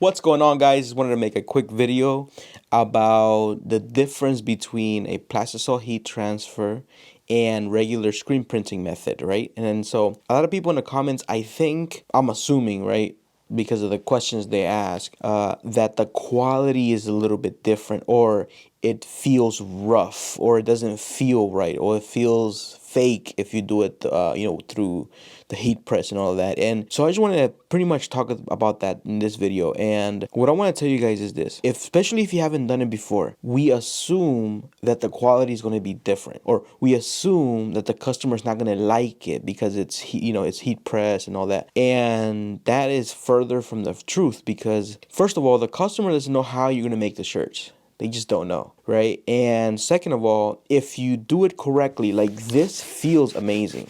What's going on, guys? Just wanted to make a quick video about the difference between a plastisol heat transfer and regular screen printing method, right? And so a lot of people in the comments, I'm assuming, right, because of the questions they ask, that the quality is a little bit different, or it feels rough, or it doesn't feel right, or it feels fake if you do it, through the heat press and all of that. And so I just wanted to pretty much talk about that in this video. And what I want to tell you guys is this: especially if you haven't done it before, we assume that the quality is going to be different, or we assume that the customer's not going to like it because it's heat press and all that. And that is further from the truth, because first of all, the customer doesn't know how you're going to make the shirts. They just don't know, right? And second of all, if you do it correctly, like this feels amazing,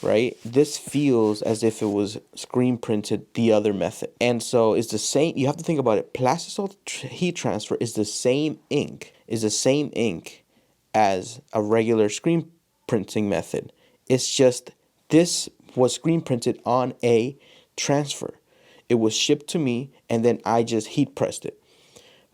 right? This feels as if it was screen printed the other method. And so it's the same. You have to think about it. Plastisol heat transfer is the same ink, as a regular screen printing method. It's just this was screen printed on a transfer. It was shipped to me, and then I just heat pressed it,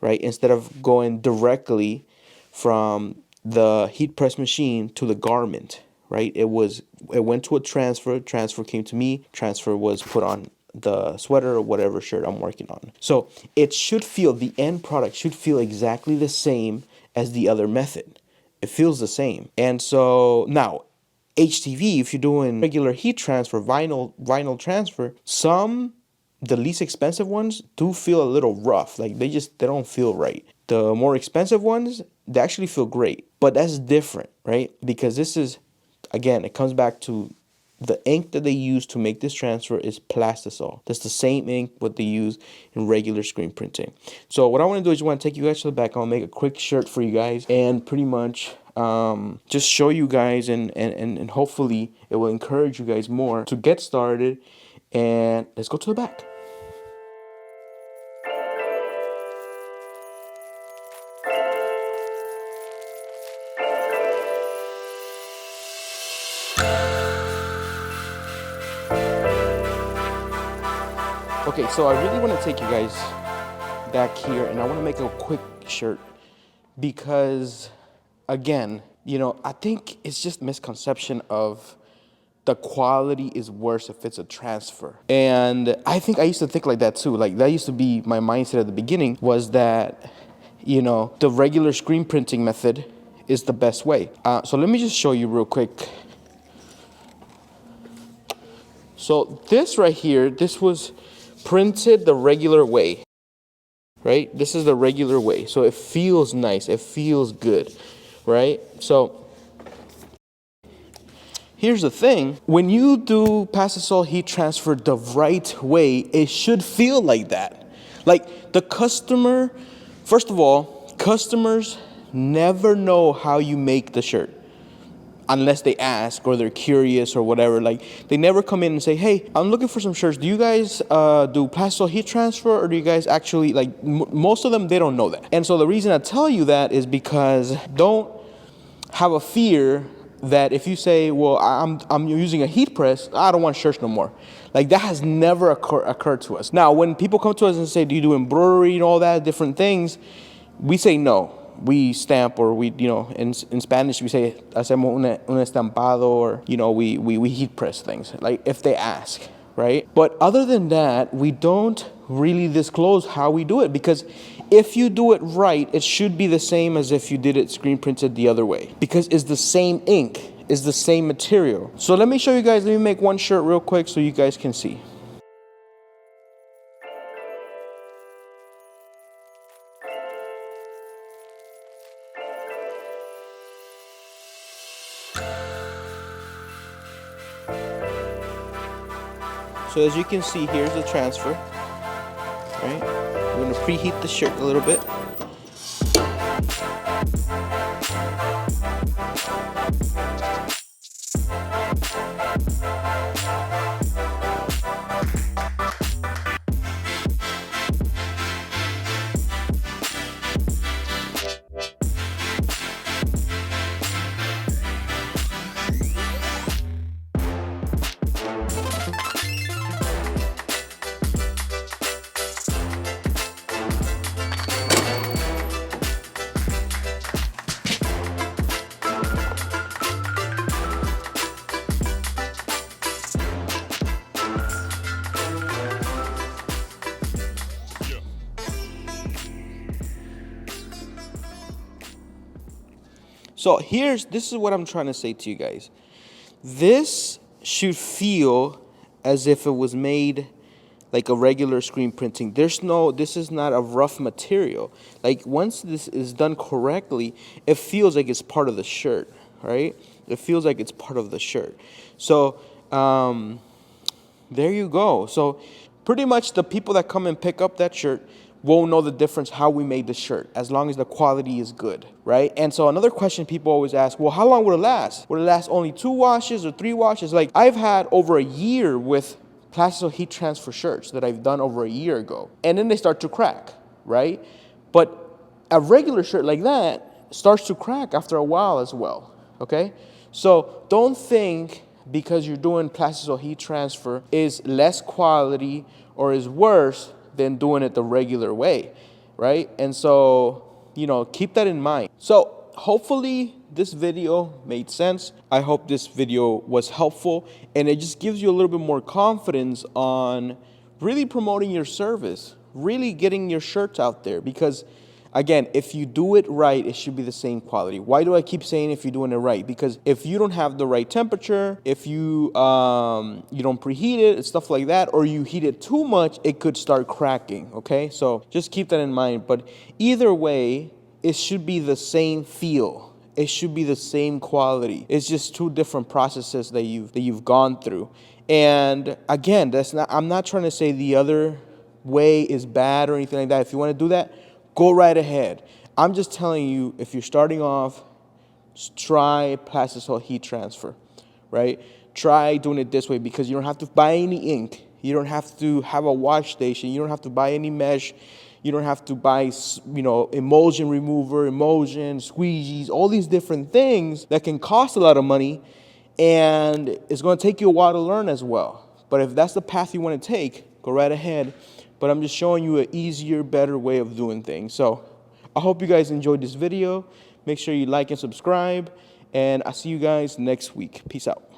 right? Instead of going directly from the heat press machine to the garment, right? It went to a transfer came to me, transfer was put on the sweater or whatever shirt I'm working on. So the end product should feel exactly the same as the other method. It feels the same. And so now, HTV, if you're doing regular heat transfer, vinyl transfer, the least expensive ones do feel a little rough. Like they don't feel right. The more expensive ones, they actually feel great. But that's different, right? Because this is, again, it comes back to the ink that they use to make this transfer is Plastisol. That's the same ink what they use in regular screen printing. So what I want to do is I want to take you guys to the back. I'll make a quick shirt for you guys and pretty much just show you guys, and hopefully it will encourage you guys more to get started. And let's go to the back. Okay, so I really want to take you guys back here, and I want to make a quick shirt because, again, I think it's just misconception of the quality is worse if it's a transfer. And I think I used to think like that too. Like that used to be my mindset at the beginning, was that, the regular screen printing method is the best way. So let me just show you real quick. So this right here, this was printed the regular way, right? This is the regular way. So it feels nice. It feels good, right? So here's the thing. When you do Plastisol heat transfer the right way, it should feel like that. Like the customer, first of all, customers never know how you make the shirt unless they ask or they're curious or whatever. Like they never come in and say, hey, I'm looking for some shirts. Do you guys do Plastisol heat transfer, or do you guys actually, like most of them, they don't know that. And so the reason I tell you that is because don't have a fear that if you say, well, I'm using a heat press, I don't want shirts no more. Like that has never occurred to us. Now, when people come to us and say, do you do embroidery and all that, different things, we say no. We stamp, or we, in Spanish we say hacemos un estampado, or we heat press things, like if they ask, right? But other than that, we don't really disclose how we do it, because if you do it right, it should be the same as if you did it screen printed the other way, because it's the same ink, it's the same material. So let me show you guys. Let me make one shirt real quick so you guys can see. So as you can see, here's the transfer, right? We're gonna preheat the shirt a little bit. So this is what I'm trying to say to you guys. This should feel as if it was made like a regular screen printing. This is not a rough material. Like once this is done correctly, it feels like it's part of the shirt, right? It feels like it's part of the shirt. So there you go. So pretty much the people that come and pick up that shirt won't know the difference how we made the shirt, as long as the quality is good, right? And so another question people always ask, well, how long would it last? Would it last only 2 washes or 3 washes? Like I've had over a year with Plasticel heat transfer shirts that I've done over a year ago, and then they start to crack, right? But a regular shirt like that starts to crack after a while as well, okay? So don't think because you're doing Plasticel heat transfer is less quality or is worse than doing it the regular way, right? And so, keep that in mind. So hopefully this video made sense. I hope this video was helpful, and it just gives you a little bit more confidence on really promoting your service, really getting your shirts out there, because again, if you do it right, it should be the same quality. Why do I keep saying if you're doing it right? Because if you don't have the right temperature, if you you don't preheat it and stuff like that, or you heat it too much, it could start cracking, okay? So just keep that in mind. But either way, it should be the same feel. It should be the same quality. It's just 2 different processes that you've gone through. And again, I'm not trying to say the other way is bad or anything like that. If you want to do that, go right ahead. I'm just telling you, if you're starting off, try Plasticel heat transfer, right? Try doing it this way, because you don't have to buy any ink. You don't have to have a wash station. You don't have to buy any mesh. You don't have to buy, emulsion remover, emulsion, squeegees, all these different things that can cost a lot of money, and it's going to take you a while to learn as well. But if that's the path you want to take, go right ahead. But I'm just showing you an easier, better way of doing things. So I hope you guys enjoyed this video. Make sure you like and subscribe, and I'll see you guys next week. Peace out.